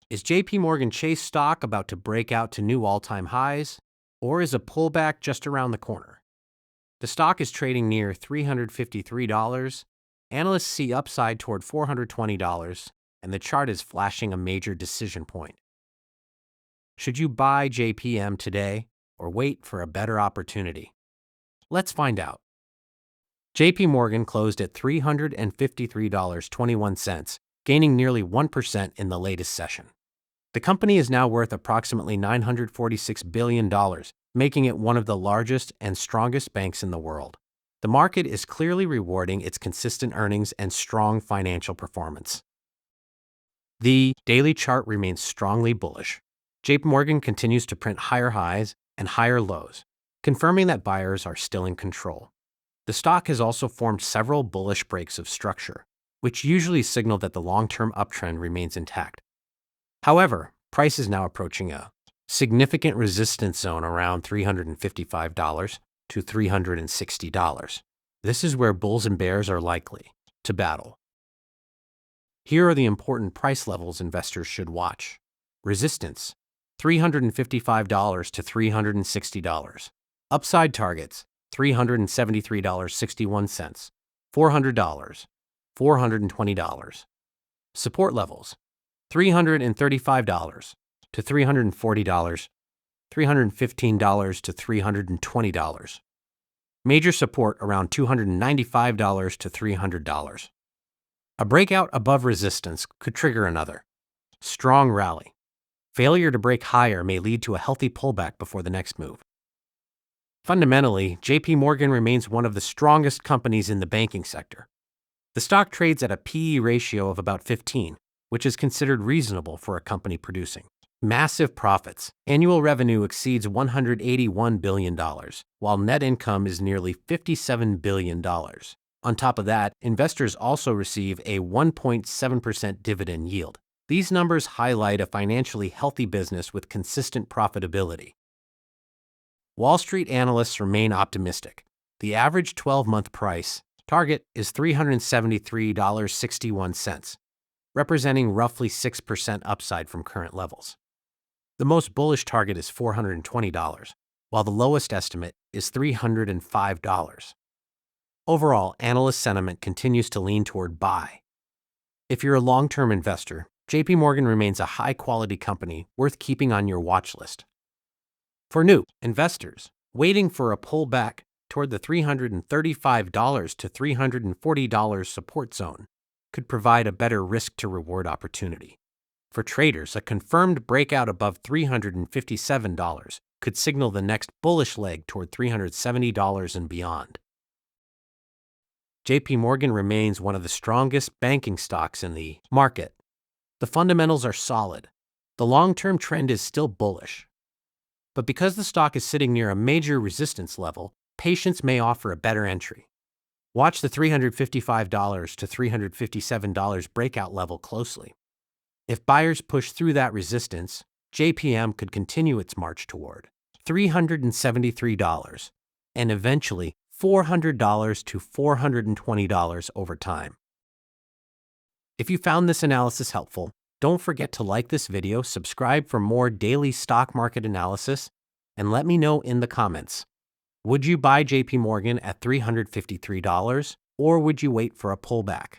Is JPMorgan Chase stock about to break out to new all-time highs, or is a pullback just around the corner? The stock is trading near $353. Analysts see upside toward $420, and the chart is flashing a major decision point. Should you buy JPM today or wait for a better opportunity? Let's find out. JPMorgan closed at $353.21, gaining nearly 1% in the latest session. The company is now worth approximately $946 billion, making it one of the largest and strongest banks in the world. The market is clearly rewarding its consistent earnings and strong financial performance. The daily chart remains strongly bullish. JPMorgan continues to print higher highs and higher lows, confirming that buyers are still in control. The stock has also formed several bullish breaks of structure, which usually signal that the long-term uptrend remains intact. However, price is now approaching a significant resistance zone around $355 to $360. This is where bulls and bears are likely to battle. Here are the important price levels investors should watch. Resistance, $355 to $360. Upside targets, $373.61, $400, $420. Support levels, $335 to $340, $315 to $320. Major support around $295 to $300. A breakout above resistance could trigger another strong rally. Failure to break higher may lead to a healthy pullback before the next move. Fundamentally, JPMorgan remains one of the strongest companies in the banking sector. The stock trades at a PE ratio of about 15, which is considered reasonable for a company producing massive profits. Annual revenue exceeds $181 billion, while net income is nearly $57 billion. On top of that, investors also receive a 1.7% dividend yield. These numbers highlight a financially healthy business with consistent profitability. Wall Street analysts remain optimistic. The average 12-month price target is $373.61, representing roughly 6% upside from current levels. The most bullish target is $420, while the lowest estimate is $305. Overall, analyst sentiment continues to lean toward buy. If you're a long-term investor, JPMorgan remains a high-quality company worth keeping on your watch list. For new investors, waiting for a pullback toward the $335 to $340 support zone could provide a better risk-to-reward opportunity. For traders, a confirmed breakout above $357 could signal the next bullish leg toward $370 and beyond. JPMorgan remains one of the strongest banking stocks in the market. The fundamentals are solid. The long-term trend is still bullish. But because the stock is sitting near a major resistance level, patience may offer a better entry. Watch the $355 to $357 breakout level closely. If buyers push through that resistance, JPM could continue its march toward $373 and eventually $400 to $420 over time. If you found this analysis helpful, don't forget to like this video, subscribe for more daily stock market analysis, and let me know in the comments. Would you buy JPMorgan at $353, or would you wait for a pullback?